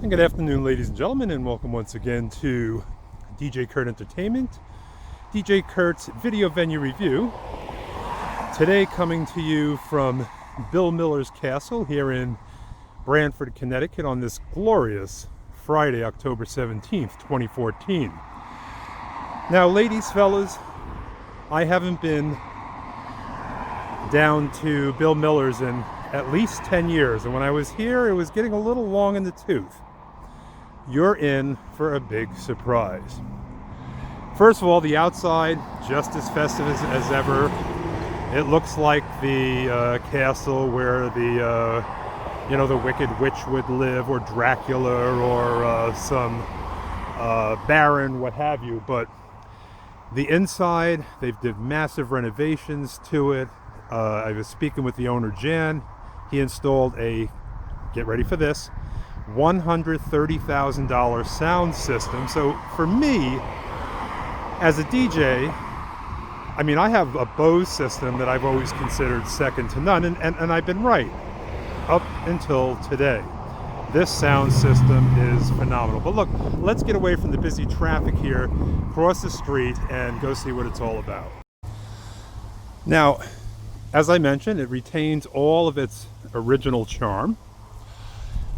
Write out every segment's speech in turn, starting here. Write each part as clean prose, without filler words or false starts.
And good afternoon, ladies and gentlemen, and welcome once again to DJ Kurt Entertainment, DJ Kurt's Video Venue Review. Today coming to you from Bill Miller's Castle here in Branford, Connecticut on this glorious Friday, October 17th, 2014. Now, ladies, fellas, I haven't been down to Bill Miller's in at least 10 years, and when I was here, it was getting a little long in the tooth. You're in for a big surprise. First of all, the outside, just as festive as ever. It looks like the castle where the Wicked Witch would live, or Dracula, or some baron, what have you. But the inside, they've did massive renovations to it. I was speaking with the owner, Jan. He installed a, get ready for this, $130,000 sound system. So for me, as a DJ, I mean, I have a Bose system that I've always considered second to none, and I've been right up until today. This sound system is phenomenal. But look, let's get away from the busy traffic here, cross the street, and go see what it's all about. Now, as I mentioned, it retains all of its original charm.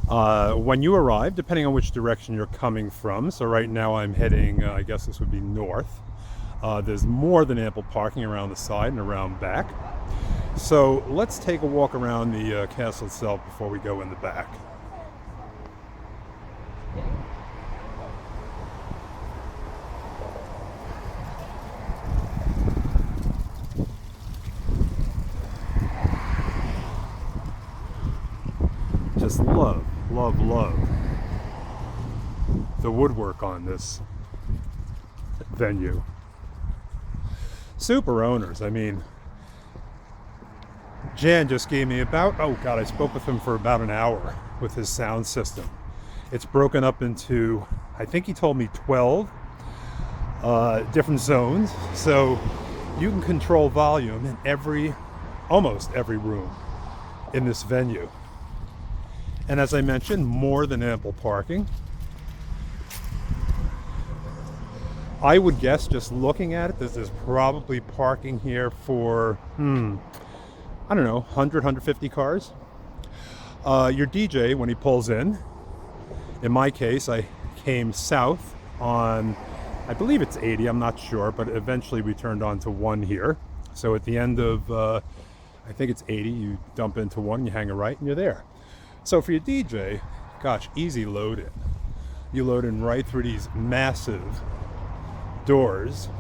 When you arrive, depending on which direction you're coming from, so right now I'm heading, I guess this would be north. There's more than ample parking around the side and around back. So let's take a walk around the castle itself before we go in the back. Just love the woodwork on this venue. Super owners. I mean, Jan just gave me I spoke with him for about an hour with his sound system. It's broken up into, I think he told me 12 different zones, so you can control volume in almost every room in this venue. And as I mentioned, more than ample parking. I would guess, just looking at it, there's probably parking here for, I don't know, 100, 150 cars. Your DJ, when he pulls in my case, I came south on, I believe it's 80, I'm not sure, but eventually we turned on to 1 here. So at the end of, I think it's 80, you dump into 1, you hang a right, and you're there. So for your DJ, gosh, easy load in. You load in right through these massive doors,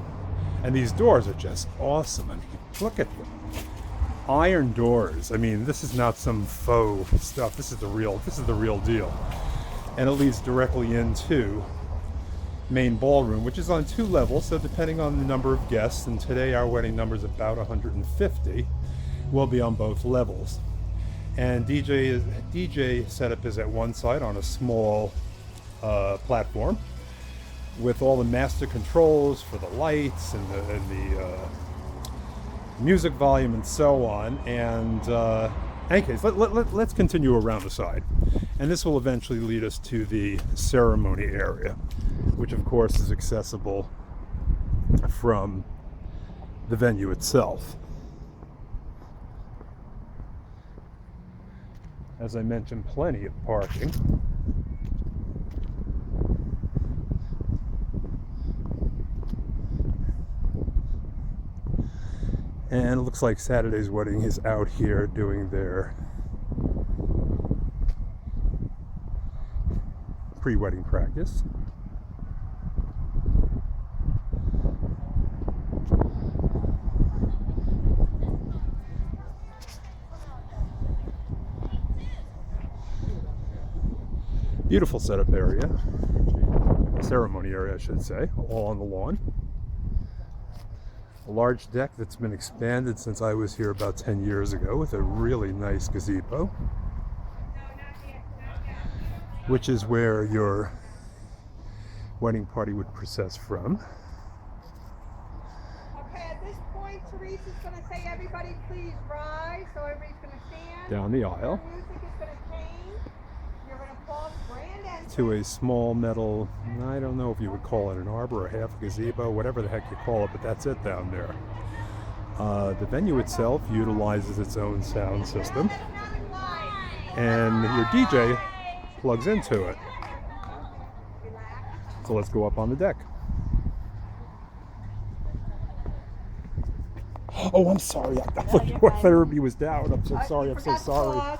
and these doors are just awesome. I mean, look at them. Iron doors. I mean, this is not some faux stuff. This is the real deal. And it leads directly into main ballroom, which is on 2 levels, so depending on the number of guests, and today our wedding number is about 150, will be on both levels. And DJ setup is at one side on a small platform with all the master controls for the lights and the music volume and so on. And in any case, let's continue around the side. And this will eventually lead us to the ceremony area, which of course is accessible from the venue itself. As I mentioned, plenty of parking. And it looks like Saturday's Wedding is out here doing their pre-wedding practice. Beautiful setup area, ceremony area I should say, all on the lawn. A large deck that's been expanded since I was here about 10 years ago with a really nice gazebo, which is where your wedding party would process from. Okay, at this point, Teresa's going to say, everybody please rise, so everybody's going to stand. Down the aisle. Your music is going to change. You're going to pause grand entrance. to a small metal, I don't know if you would call it an arbor or half a gazebo, whatever the heck you call it, but that's it down there. The venue itself utilizes its own sound system, and your DJ plugs into it. So let's go up on the deck. Oh, I'm sorry. I thought your therapy was down. I'm so sorry. I'm so sorry.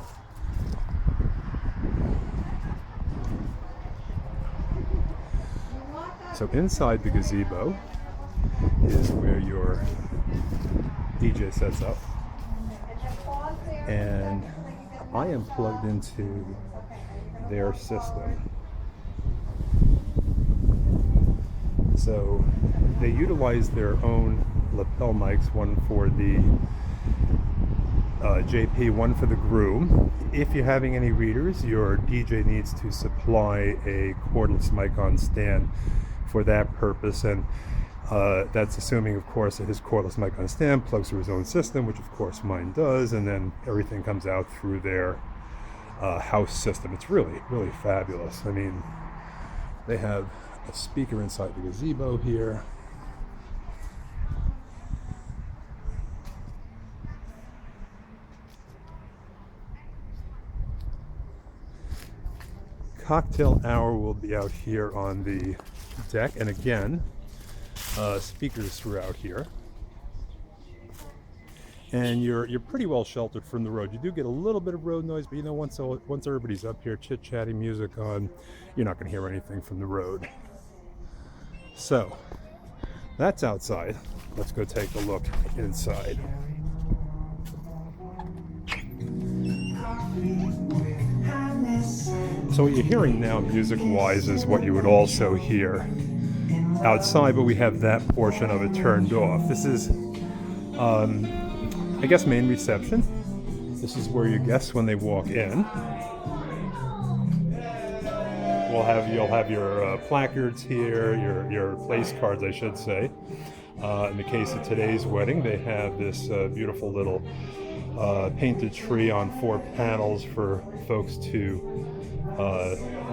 So inside the gazebo is where your DJ sets up, and I am plugged into their system. So they utilize their own lapel mics, one for the JP, one for the groom. If you're having any readers, your DJ needs to supply a cordless mic on stand for that purpose, and that's assuming, of course, that his cordless mic on stand plugs through his own system, which of course mine does, and then everything comes out through their house system. It's really, really fabulous. I mean, they have a speaker inside the gazebo here. Cocktail hour will be out here on the deck, and again, speakers throughout here. And you're pretty well sheltered from the road. You do get a little bit of road noise, but you know, once everybody's up here chit-chatting, music on, you're not going to hear anything from the road. So that's outside. Let's go take a look inside. So what you're hearing now, music-wise, is what you would also hear outside, but we have that portion of it turned off. This is, I guess, main reception. This is where your guests, when they walk in, you'll have your placards here, your place cards, I should say. In the case of today's wedding, they have this beautiful little painted tree on 4 panels for folks to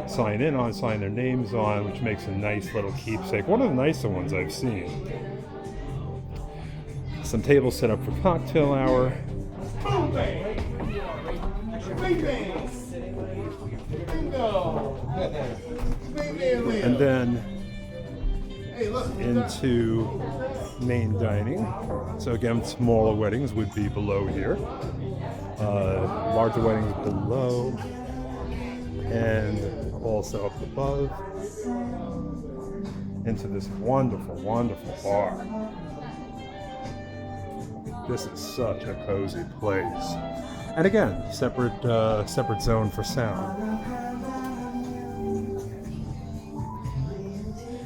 sign their names on, which makes a nice little keepsake. One of the nicer ones I've seen. Some tables set up for cocktail hour. And then into main dining. So again, smaller weddings would be below here. Larger weddings below. And also up above. Into this wonderful, wonderful bar. This is such a cozy place. And again, separate zone for sound.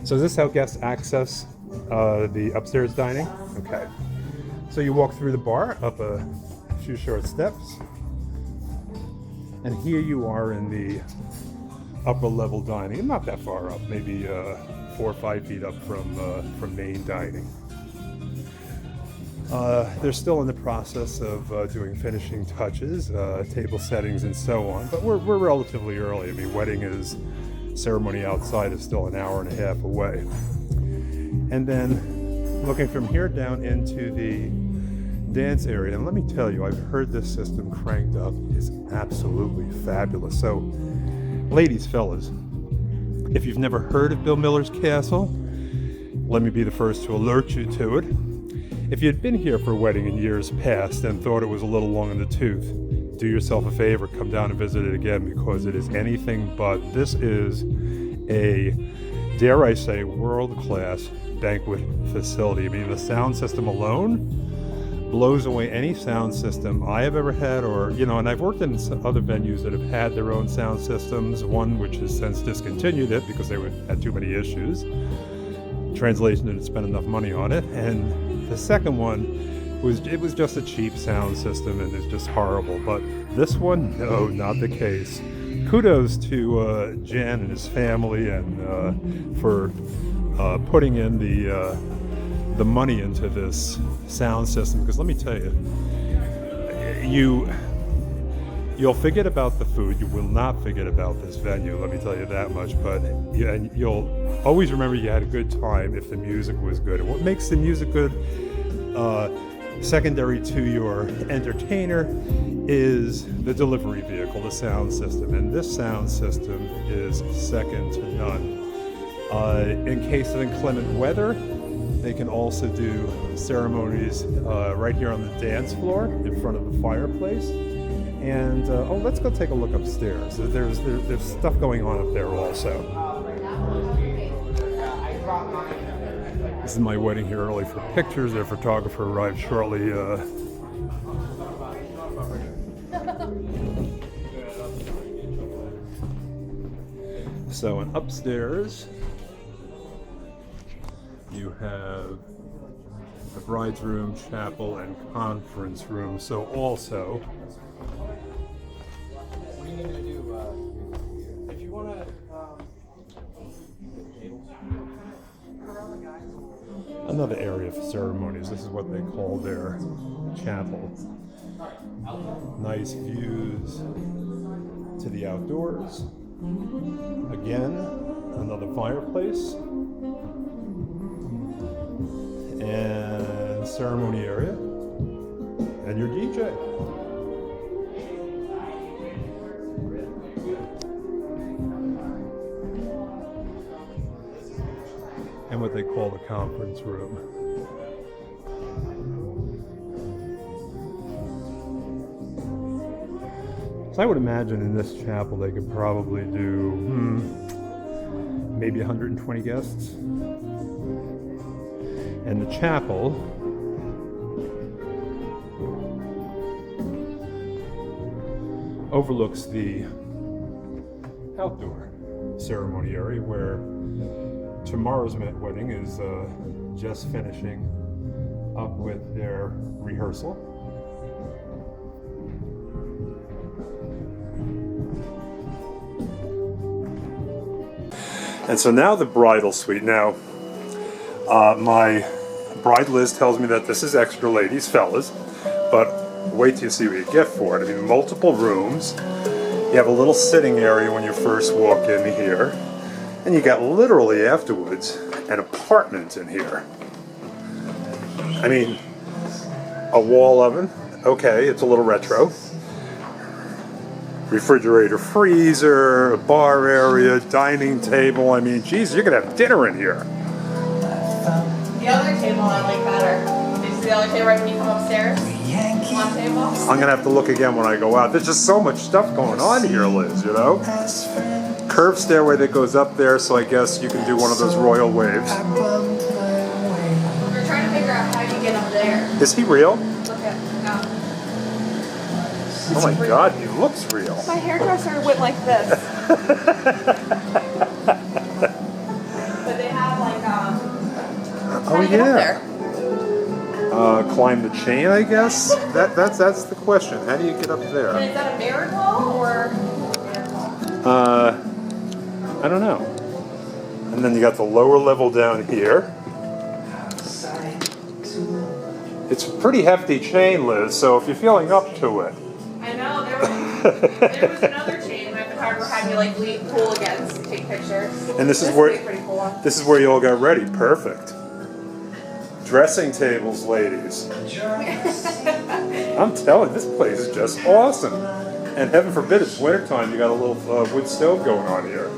So is this how guests access the upstairs dining? Okay. So you walk through the bar, up a few short steps, and here you are in the upper level dining. Not that far up, maybe 4 or 5 feet up from main dining. They're still in the process of doing finishing touches, table settings, and so on. But we're relatively early. I mean, ceremony outside is still an hour and a half away. And then looking from here down into the dance area, and let me tell you, I've heard this system cranked up is absolutely fabulous. So, ladies, fellas, if you've never heard of Bill Miller's Castle, let me be the first to alert you to it. If you'd been here for a wedding in years past and thought it was a little long in the tooth, do yourself a favor, come down and visit it again, because it is anything but. This is a, dare I say, world-class banquet facility. I mean, the sound system alone blows away any sound system I have ever had, or, you know, and I've worked in some other venues that have had their own sound systems, one which has since discontinued it because they had too many issues. Translation, didn't spend enough money on it, and the second one was just a cheap sound system and it's just horrible. But this one, no, not the case. Kudos to Jan and his family and for putting in the money into you, You'll forget about the food. You will not forget about this venue, let me tell you that much. But yeah, and you'll always remember you had a good time if the music was good. And what makes the music good, secondary to your entertainer, is the delivery vehicle, the sound system. And this sound system is second to none. In case of inclement weather, they can also do ceremonies right here on the dance floor in front of the fireplace. And oh, let's go take a look upstairs. There's stuff going on up there also. This is my wedding here early for pictures. Their photographer arrived shortly. So, and upstairs you have the bride's room, chapel, and conference room. So also, What are you gonna do? If you wanna, another area for ceremonies. This is what they call their chapel. Nice views to the outdoors. Again, another fireplace. And ceremony area. And your DJ. And what they call the conference room. So I would imagine in this chapel they could probably do maybe 120 guests. And the chapel overlooks the outdoor ceremony area where tomorrow's wedding is just finishing up with their rehearsal. And so now the bridal suite. Now, my bride Liz tells me that this is extra, ladies, fellas, but wait till you see what you get for it. I mean, multiple rooms. You have a little sitting area when you first walk in here, and you got literally afterwards an apartment in here. I mean, a wall oven, okay, it's a little retro. Refrigerator, freezer, a bar area, dining table. I mean, geez, you could have dinner in here. The other table I like better. Is the other table right when you come upstairs? One table? I'm gonna have to look again when I go out. There's just so much stuff going on here, Liz, you know? Curved stairway that goes up there, so I guess you can do one of those royal waves. We're trying to figure out how you get up there. Is he real? Look at, Oh my God, he looks real. My hairdresser went like this. But they have like, Oh yeah. Climb the chain, I guess. That's the question. How do you get up And there? is that a miracle or? I don't know. And then you got the lower level down here. It's a pretty hefty chain, Liz. So if you're feeling up to it. I know, there was another chain that the photographer had me like pull against to take pictures. And this is would where be pretty cool. this is where you all got ready. Perfect. Dressing tables, ladies. I'm telling you, this place is just awesome. And heaven forbid it's wintertime, you got a little wood stove going on here.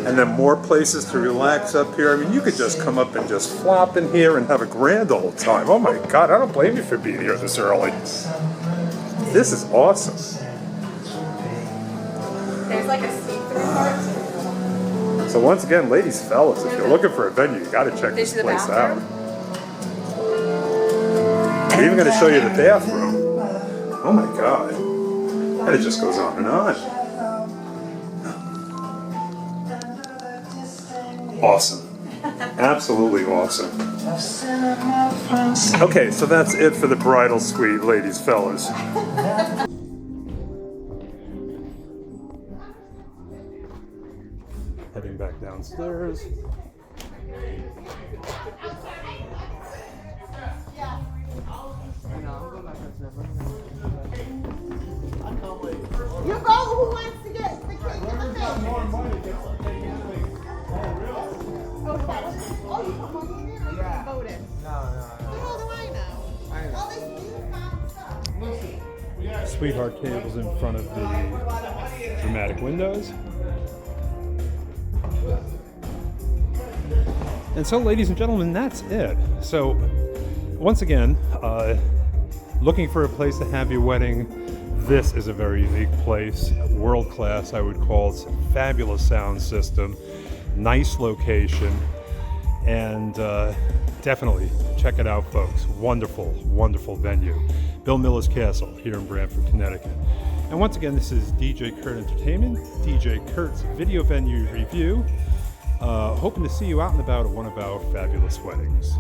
And then more places to relax up here. I mean, you could just come up and just flop in here and have a grand old time. Oh my God, I don't blame you for being here this early. This is awesome. There's like a see-through part. So once again, ladies, fellas, if you're looking for a venue, you got to check this This is the place out. bathroom? We're even going to show you the bathroom. Oh my God. And it just goes on and on. Awesome. Absolutely awesome. Okay, so that's it for the bridal suite, ladies, fellas. Heading back downstairs. I can't wait. wants to get the cake in the face? More money gets the cake in the face. Oh, is that what it is? Oh, you put money in there? Or you Yeah. vote it? No. The hell do I know? I know. All this newfound stuff. Sweetheart tables in front of the dramatic windows. And so, ladies and gentlemen, that's it. So, once again, looking for a place to have your wedding, this is a very unique place. World class, I would call it. Fabulous sound system, nice location, and definitely check it out, folks. Wonderful, wonderful venue. Bill Miller's Castle here in Branford, Connecticut. And once again, this is DJ Kurt Entertainment, DJ Kurt's Video Venue Review. Hoping to see you out and about at one of our fabulous weddings.